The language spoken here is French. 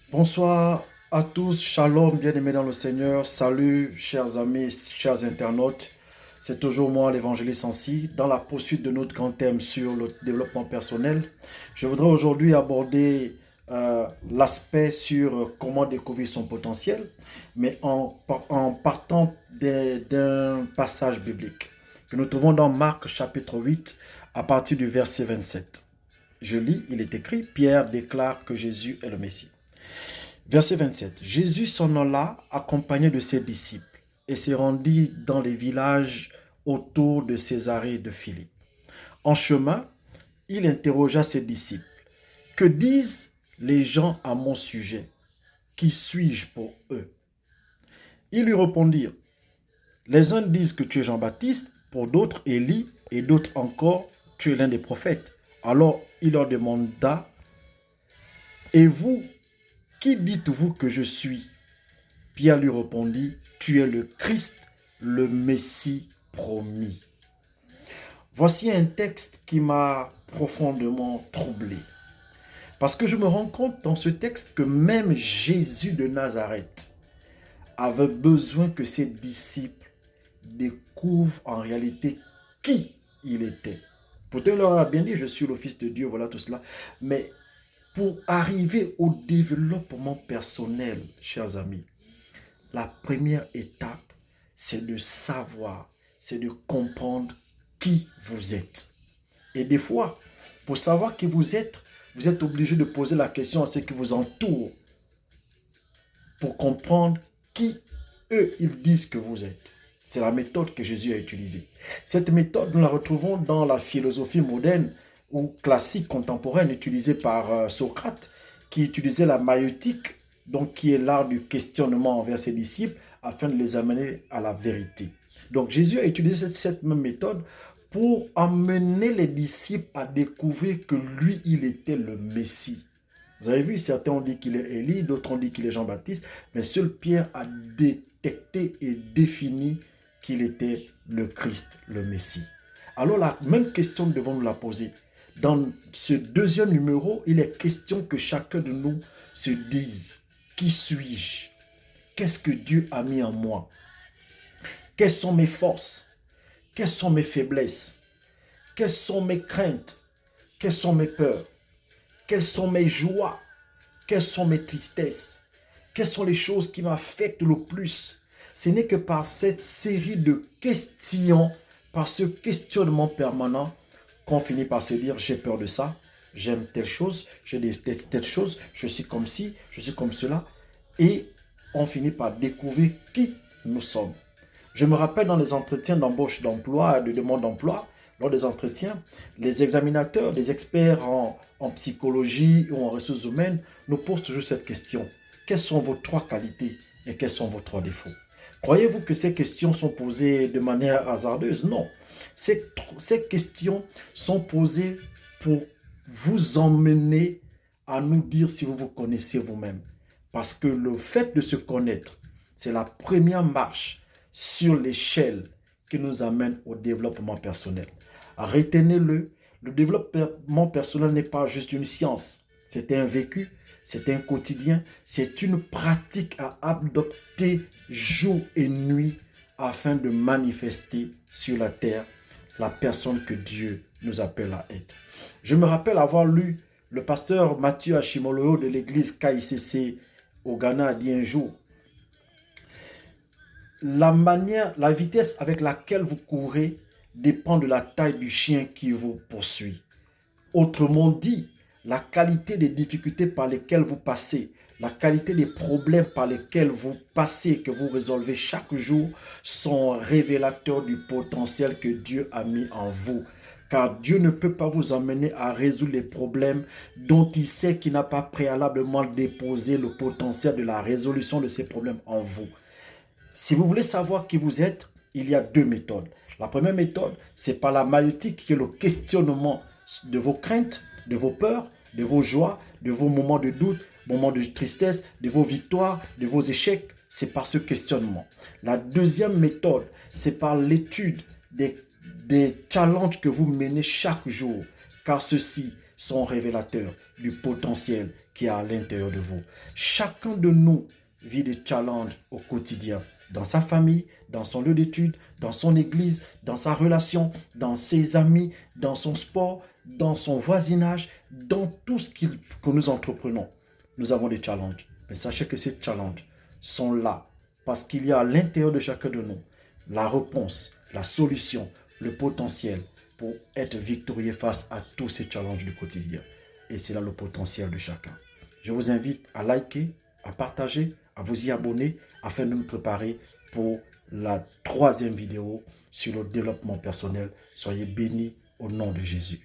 Bonsoir à tous, shalom, bien-aimés dans le Seigneur, salut chers amis, chers internautes. C'est toujours moi, l'évangéliste Sancy, dans la poursuite de notre grand thème sur le développement personnel. Je voudrais aujourd'hui aborder l'aspect sur comment découvrir son potentiel, mais en partant d'un passage biblique que nous trouvons dans Marc chapitre 8 à partir du verset 27. Je lis, il est écrit, Pierre déclare que Jésus est le Messie. Verset 27. Jésus s'en alla accompagné de ses disciples et se rendit dans les villages autour de Césarée de Philippe. En chemin, il interrogea ses disciples. Que disent les gens à mon sujet? Qui suis-je pour eux? Ils lui répondirent. Les uns disent que tu es Jean-Baptiste, pour d'autres Élie, et d'autres encore, tu es l'un des prophètes. Alors il leur demanda, et vous, qui dites-vous que je suis? Pierre lui répondit, tu es le Christ, le Messie promis. Voici un texte qui m'a profondément troublé. Parce que je me rends compte dans ce texte que même Jésus de Nazareth avait besoin que ses disciples découvrent en réalité qui il était. Pourtant, il leur a bien dit, je suis le Fils de Dieu, voilà tout cela. Mais pour arriver au développement personnel, chers amis, la première étape, c'est de savoir, c'est de comprendre qui vous êtes. Et des fois, pour savoir qui vous êtes obligé de poser la question à ceux qui vous entourent pour comprendre qui eux, ils disent que vous êtes. C'est la méthode que Jésus a utilisée. Cette méthode, nous la retrouvons dans la philosophie moderne ou classique contemporaine utilisée par Socrate, qui utilisait la maïeutique, donc qui est l'art du questionnement envers ses disciples, afin de les amener à la vérité. Donc Jésus a utilisé cette même méthode pour amener les disciples à découvrir que lui, il était le Messie. Vous avez vu, certains ont dit qu'il est Élie, d'autres ont dit qu'il est Jean-Baptiste, mais seul Pierre a détecté et défini qu'il était le Christ, le Messie. Alors la même question, nous devons nous la poser. Dans ce deuxième numéro, il est question que chacun de nous se dise, qui suis-je? Qu'est-ce que Dieu a mis en moi? Quelles sont mes forces? Quelles sont mes faiblesses? Quelles sont mes craintes? Quelles sont mes peurs? Quelles sont mes joies? Quelles sont mes tristesses? Quelles sont les choses qui m'affectent le plus? Ce n'est que par cette série de questions, par ce questionnement permanent, qu'on finit par se dire, j'ai peur de ça, j'aime telle chose, je déteste telle chose, je suis comme ci, je suis comme cela. Et on finit par découvrir qui nous sommes. Je me rappelle dans les entretiens d'embauche d'emploi, de demande d'emploi, lors des entretiens, les examinateurs, les experts en psychologie ou en ressources humaines nous posent toujours cette question. Quelles sont vos trois qualités et quels sont vos trois défauts? Croyez-vous que ces questions sont posées de manière hasardeuse? Non. Ces questions sont posées pour vous emmener à nous dire si vous vous connaissez vous-même. Parce que le fait de se connaître, c'est la première marche sur l'échelle qui nous amène au développement personnel. Retenez-le, le développement personnel n'est pas juste une science, c'est un vécu, c'est un quotidien, c'est une pratique à adopter jour et nuit afin de manifester sur la terre la personne que Dieu nous appelle à être. Je me rappelle avoir lu le pasteur Mathieu Ashimolowo de l'église KICC au Ghana a dit un jour, la vitesse avec laquelle vous courez dépend de la taille du chien qui vous poursuit. Autrement dit, la qualité des difficultés par lesquelles vous passez, la qualité des problèmes par lesquels vous passez, que vous résolvez chaque jour, sont révélateurs du potentiel que Dieu a mis en vous. Car Dieu ne peut pas vous emmener à résoudre les problèmes dont il sait qu'il n'a pas préalablement déposé le potentiel de la résolution de ces problèmes en vous. Si vous voulez savoir qui vous êtes, il y a deux méthodes. La première méthode, c'est par la maïeutique qui est le questionnement de vos craintes, de vos peurs, de vos joies, de vos moments de doute, moments de tristesse, de vos victoires, de vos échecs. C'est par ce questionnement. La deuxième méthode, c'est par l'étude des challenges que vous menez chaque jour. Car ceux-ci sont révélateurs du potentiel qui est à l'intérieur de vous. Chacun de nous vit des challenges au quotidien, dans sa famille, dans son lieu d'études, dans son église, dans sa relation, dans ses amis, dans son sport, dans son voisinage, dans tout ce que nous entreprenons. Nous avons des challenges. Mais sachez que ces challenges sont là parce qu'il y a à l'intérieur de chacun de nous la réponse, la solution, le potentiel pour être victorieux face à tous ces challenges du quotidien. Et c'est là le potentiel de chacun. Je vous invite à liker, à partager, à vous y abonner afin de nous préparer pour la 3e vidéo sur le développement personnel. Soyez bénis au nom de Jésus.